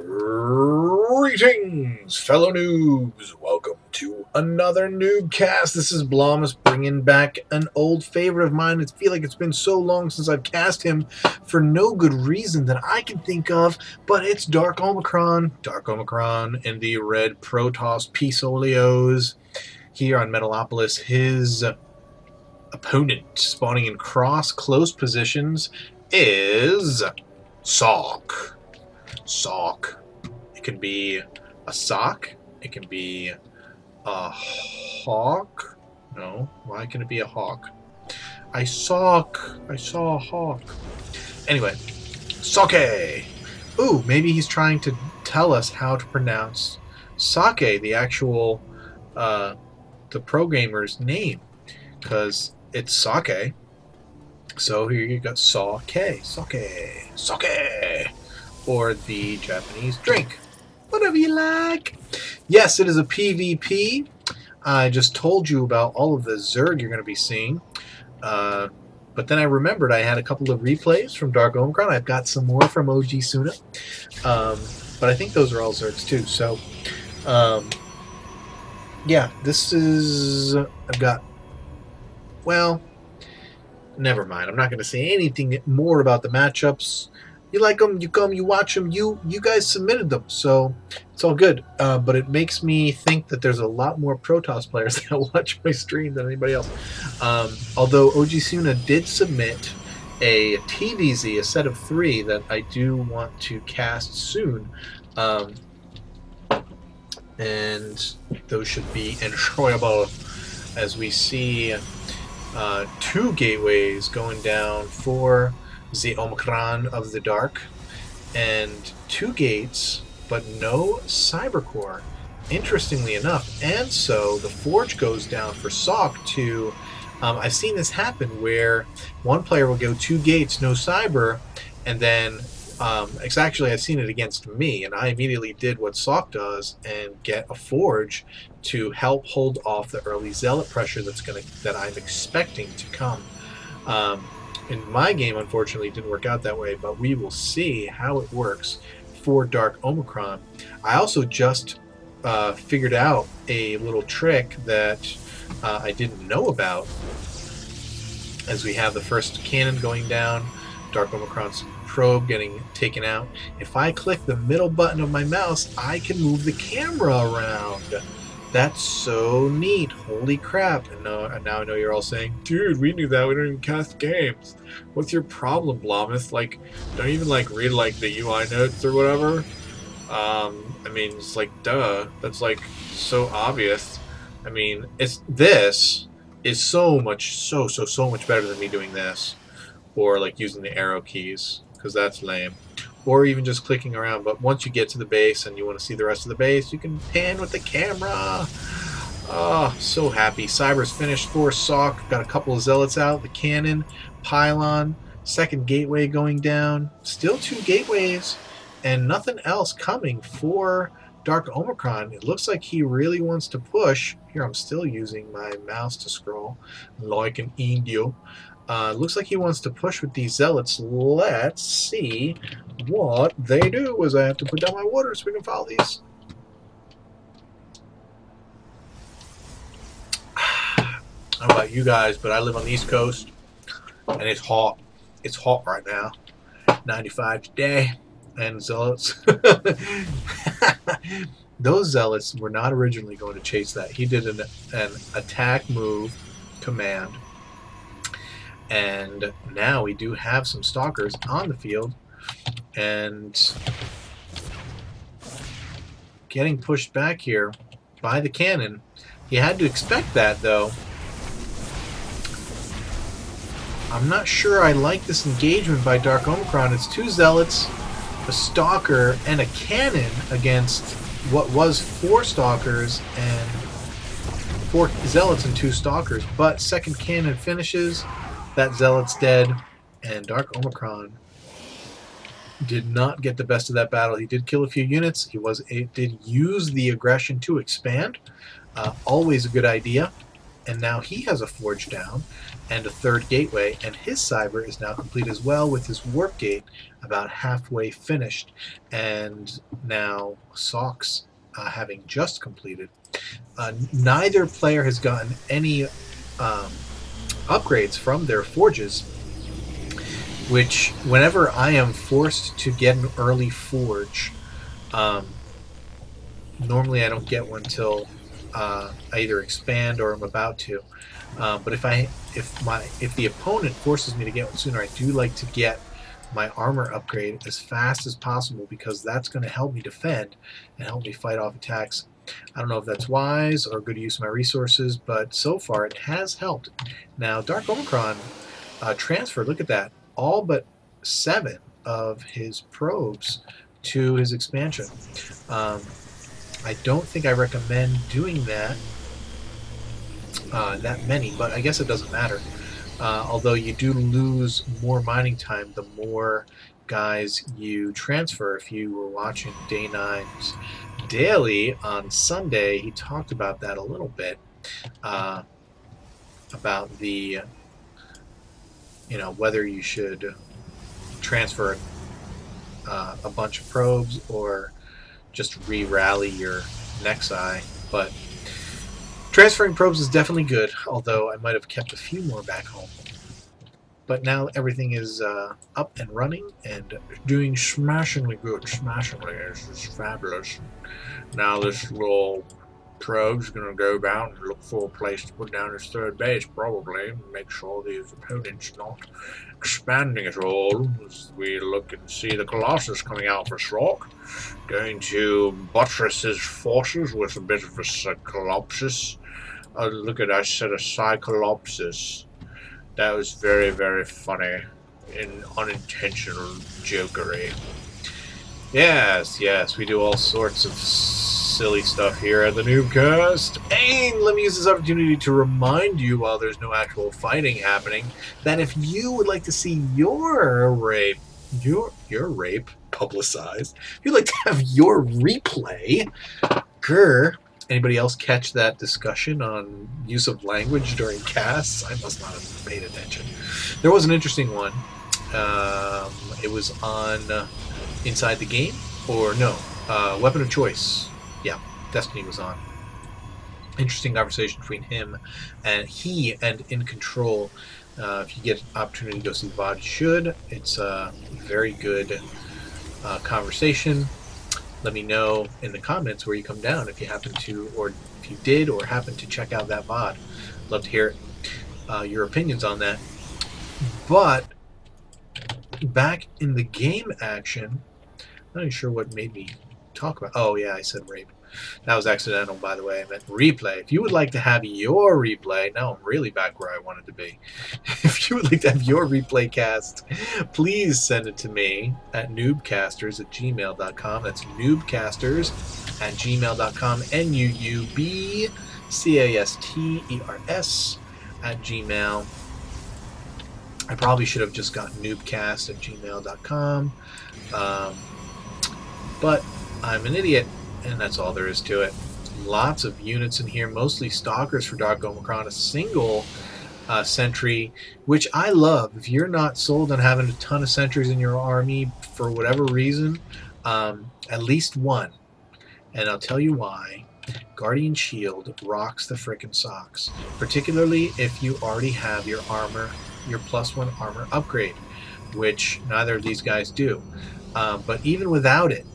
Greetings, fellow noobs! Welcome to another NuubCast. This is Blomus bringing back an old favorite of mine. I feel like it's been so long since I've cast him for no good reason that I can think of, but it's Dark Omicron. Dark Omicron in the red Protoss Pisolios here on Metalopolis. His opponent spawning in close positions is Sock. It can be a sock. It can be a hawk. No, why can it be a hawk? I saw a hawk. Anyway, sake. Ooh, maybe he's trying to tell us how to pronounce sake, the actual the programmer's name, because it's sake. So here you got sake, or the Japanese drink. Whatever you like. Yes, it is a PvP. I just told you about all of the Zerg you're going to be seeing. But then I remembered I had a couple of replays from Dark Omicron. I've got some more from OG Suna. But I think those are all Zergs too. So, yeah, this is... I've got... Well, never mind. I'm not going to say anything more about the matchups. You like them, you come, you watch them, you guys submitted them, so it's all good. But it makes me think that there's a lot more Protoss players that watch my stream than anybody else. Although OG Suna did submit a TVZ, a set of 3 that I do want to cast soon. And those should be enjoyable as we see 2 gateways going down for the Omicron of the Dark, and 2 gates, but no Cybercore, interestingly enough. And so the Forge goes down for Sock to... I've seen this happen where one player will go 2 gates, no Cyber, and then it's actually, I've seen it against me, and I immediately did what Sock does and get a Forge to help hold off the early Zealot pressure that I'm expecting to come. In my game, unfortunately, it didn't work out that way, but we will see how it works for Dark Omicron. I also just figured out a little trick that I didn't know about, as we have the first cannon going down, Dark Omicron's probe getting taken out. If I click the middle button of my mouse, I can move the camera around. That's so neat. Holy crap. And now I know you're all saying, dude, we knew that. We don't even cast games. What's your problem, Blomus? Like, don't even, like, read, like, the UI notes or whatever? I mean, it's like, duh. That's, like, so obvious. I mean, this is so much better than me doing this. Or, like, using the arrow keys, because that's lame. Or even just clicking around. But once you get to the base and you want to see the rest of the base, you can pan with the camera. Oh, so happy. Cyber's finished for Sock. Got a couple of Zealots out. The cannon, pylon, second gateway going down. Still 2 gateways and nothing else coming for Dark Omicron. It looks like he really wants to push. Here, I'm still using my mouse to scroll like an Indio. Looks like he wants to push with these Zealots. Let's see what they do, as I have to put down my water so we can follow these. I don't know about you guys, but I live on the East Coast, and it's hot. It's hot right now. 95 today, and Zealots. Those Zealots were not originally going to chase that. He did an attack move command. And now we do have some stalkers on the field, and getting pushed back here by the cannon. You had to expect that, though. I'm not sure I like this engagement by Dark Omicron. It's 2 Zealots, a stalker, and a cannon against what was 4 stalkers and 4 Zealots and 2 stalkers. But second cannon finishes. That Zealot's dead, and Dark Omicron did not get the best of that battle. He did kill a few units. He did use the aggression to expand. Always a good idea. And now he has a Forge down. and a third gateway, and his cyber is now complete as well, with his warp gate about halfway finished, and now Socks having just completed. Neither player has gotten any upgrades from their forges, which whenever I am forced to get an early forge, normally I don't get one till I either expand or I'm about to. But if the opponent forces me to get one sooner, I do like to get my armor upgrade as fast as possible, because that's going to help me defend and help me fight off attacks. I don't know if that's wise or good use of my resources, but so far it has helped. Now, Dark Omicron transferred, look at that, all but 7 of his probes to his expansion. I don't think I recommend doing that many, but I guess it doesn't matter. Although you do lose more mining time the more guys you transfer. If you were watching Day 9's Daily on Sunday, he talked about that a little bit, about the, whether you should transfer a bunch of probes or just re-rally your Nexi. But transferring probes is definitely good, although I might have kept a few more back home. But now everything is up and running and doing smashingly good. Smashingly, this is fabulous. Now this little probe's going to go down and look for a place to put down his third base, probably. Make sure his opponent's not expanding at all. As we look and see the Colossus coming out for Srock. Going to buttress his forces with a bit of a Cyclopsis. Oh, look at, I said a Cyclopsis. That was very, very funny. Unintentional jokery. Yes, yes, we do all sorts of silly stuff here at the NuubCast. And let me use this opportunity to remind you, while there's no actual fighting happening, that if you would like to see your rape publicized, if you'd like to have your replay, anybody else catch that discussion on use of language during casts? I must not have paid attention. There was an interesting one. It was on Inside the Game, or no, Weapon of Choice. Yeah, Destiny was on. Interesting conversation between him and In Control. If you get an opportunity to go see the VOD, you should. It's a very good conversation. Let me know in the comments where you come down if you happen to, or if you did or happen to check out that VOD. Love to hear your opinions on that. But back in the game action, I'm not even sure what made me talk about. Oh yeah, I said rape. That was accidental, by the way. I meant replay. If you would like to have your replay, now I'm really back where I wanted to be. If you would like to have your replay cast, please send it to me at NuubCasters@gmail.com. That's NuubCasters@gmail.com. NuubCasters@gmail. I probably should have just got NuubCast@gmail.com. But I'm an idiot. And that's all there is to it. Lots of units in here, mostly stalkers for Dark Omicron, a single sentry, which I love. If you're not sold on having a ton of sentries in your army for whatever reason, at least one. And I'll tell you why. Guardian Shield rocks the frickin' socks. Particularly if you already have your armor, your +1 armor upgrade, which neither of these guys do. But even without it,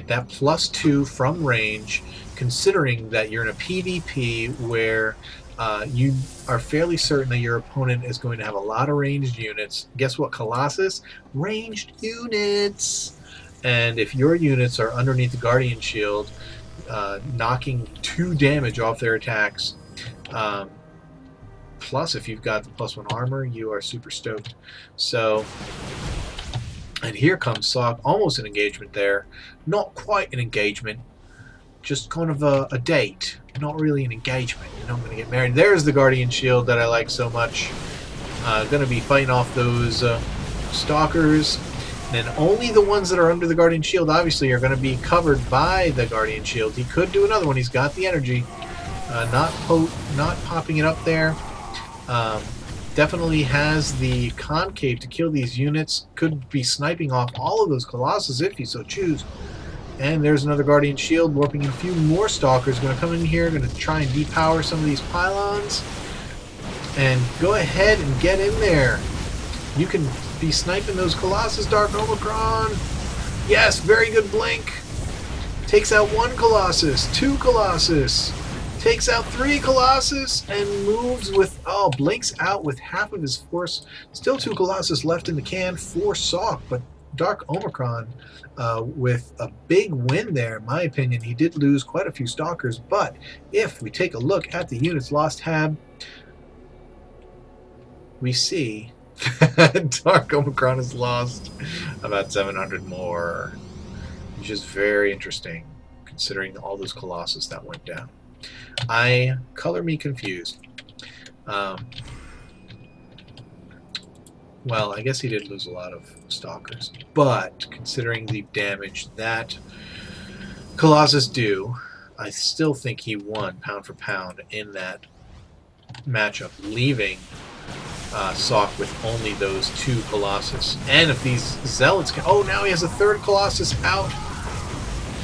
that +2 from range, considering that you're in a PvP where you are fairly certain that your opponent is going to have a lot of ranged units. Guess what, Colossus? Ranged units! And if your units are underneath the Guardian Shield, knocking 2 damage off their attacks, plus if you've got the +1 armor, you are super stoked. So... and here comes Sock, almost an engagement there. Not quite an engagement, just kind of a date. Not really an engagement. You know, I'm going to get married. There's the Guardian Shield that I like so much. Going to be fighting off those stalkers. And only the ones that are under the Guardian Shield, obviously, are going to be covered by the Guardian Shield. He could do another one. He's got the energy. Not popping it up there. Definitely has the concave to kill these units. Could be sniping off all of those Colossus if you so choose. And there's another Guardian Shield, warping in a few more Stalkers. Going to come in here, going to try and depower some of these pylons. And go ahead and get in there. You can be sniping those Colossus, Dark Omicron. Yes, very good blink. Takes out 1 Colossus, 2 Colossus. Takes out 3 Colossus and moves with, oh, blinks out with half of his force. Still 2 Colossus left in the can for Salk, but Dark Omicron with a big win there, in my opinion. He did lose quite a few Stalkers, but if we take a look at the units lost tab, we see Dark Omicron has lost about 700 more, which is very interesting considering all those Colossus that went down. Color me confused. Well, I guess he did lose a lot of Stalkers, but considering the damage that Colossus do, I still think he won pound for pound in that matchup, leaving Salk with only those 2 Colossus. And if these Zealots can... Oh, now he has a 3rd Colossus out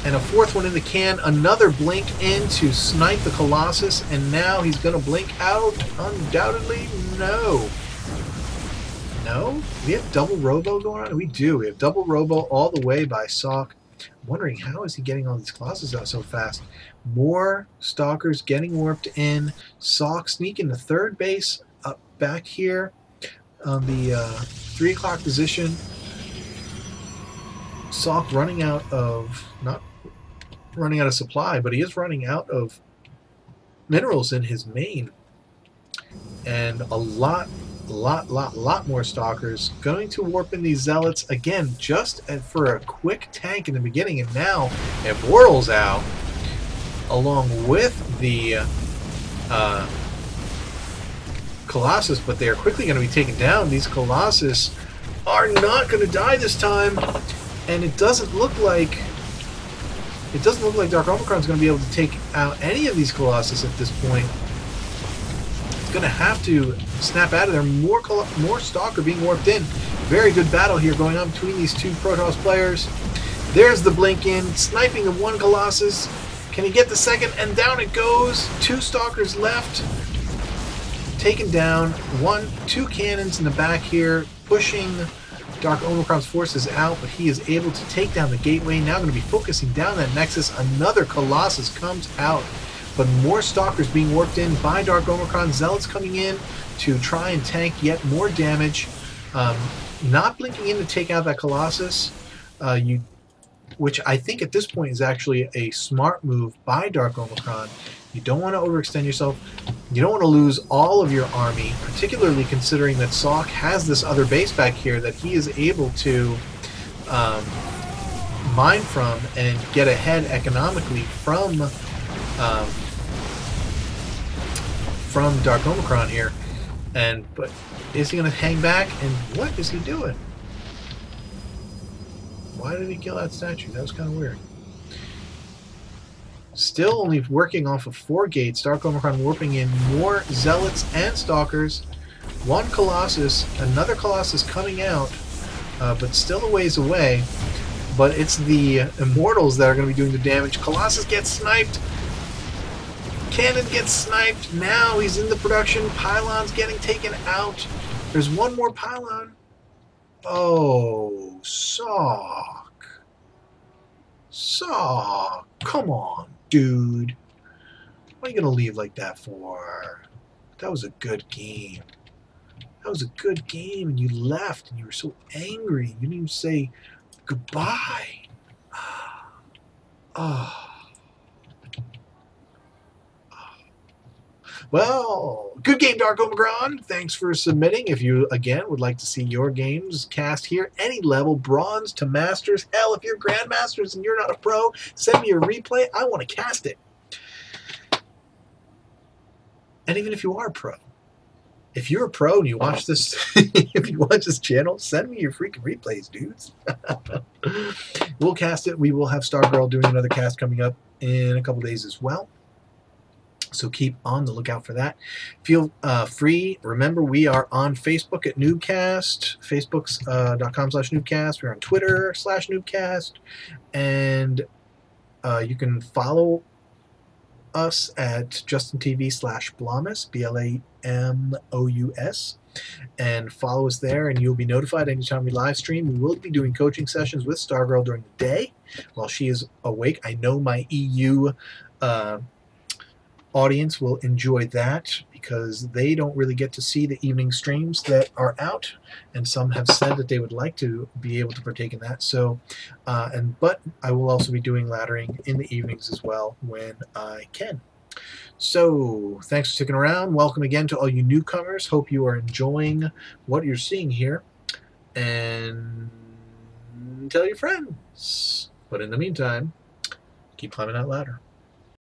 and a 4th one in the can. Another blink in to snipe the Colossus, and now he's going to blink out. Undoubtedly, no. No? We have double Robo going on? We do. We have double Robo all the way by Salk. I'm wondering, how is he getting all these Colossus out so fast? More Stalkers getting warped in. Salk sneaking the 3rd base up back here on the 3 o'clock position. Salk running out of, not running out of supply, but he is running out of minerals in his main. And a lot more Stalkers going to warp in these Zealots again, just for a quick tank in the beginning, and now it whirls out along with the Colossus, but they are quickly going to be taken down. These Colossus are not going to die this time, and it doesn't look like Dark Omicron is going to be able to take out any of these Colossus at this point. Going to have to snap out of there. More Stalker being warped in. Very good battle here going on between these 2 Protoss players. There's the blink in, sniping the 1 Colossus. Can he get the 2nd? And down it goes. 2 Stalkers left. Taken down. 2 cannons in the back here, pushing Dark Omicron's forces out, but he is able to take down the gateway. Now going to be focusing down that Nexus. Another Colossus comes out. But more Stalkers being warped in by Dark Omicron. Zealots coming in to try and tank yet more damage. Not blinking in to take out that Colossus, which I think at this point is actually a smart move by Dark Omicron. You don't want to overextend yourself. You don't want to lose all of your army, particularly considering that Salk has this other base back here that he is able to mine from and get ahead economically from Dark Omicron here. But is he going to hang back? And what is he doing? Why did he kill that statue? That was kind of weird. Still only working off of 4 gates. Dark Omicron warping in more Zealots and Stalkers. 1 Colossus, another Colossus coming out, but still a ways away. But it's the Immortals that are going to be doing the damage. Colossus gets sniped. Cannon gets sniped. Now he's in the production. Pylon's getting taken out. There's 1 more pylon. Oh, Salk. Salk. Come on, dude. What are you going to leave like that for? That was a good game. That was a good game, and you left, and you were so angry. You didn't even say goodbye. Oh. Well, good game, Dark Omicron. Thanks for submitting. If you, again, would like to see your games cast here, any level, bronze to masters. Hell, if you're grandmasters and you're not a pro, send me a replay. I want to cast it. And even if you are a pro, if you're a pro and you watch this, if you watch this channel, send me your freaking replays, dudes. We'll cast it. We will have Stargirl doing another cast coming up in a couple days as well. So keep on the lookout for that. Feel free. Remember, we are on Facebook at NuubCast, facebook.com/NuubCast. We're on Twitter /NuubCast. And you can follow us at JustinTV/Blamus, BLAMOUS. And follow us there, and you'll be notified anytime we live stream. We will be doing coaching sessions with Stargirl during the day while she is awake. I know my EU audience will enjoy that because they don't really get to see the evening streams that are out, and some have said that they would like to be able to partake in that. So, but I will also be doing laddering in the evenings as well when I can. So, thanks for sticking around. Welcome again to all you newcomers. Hope you are enjoying what you're seeing here, and tell your friends. But in the meantime, keep climbing that ladder.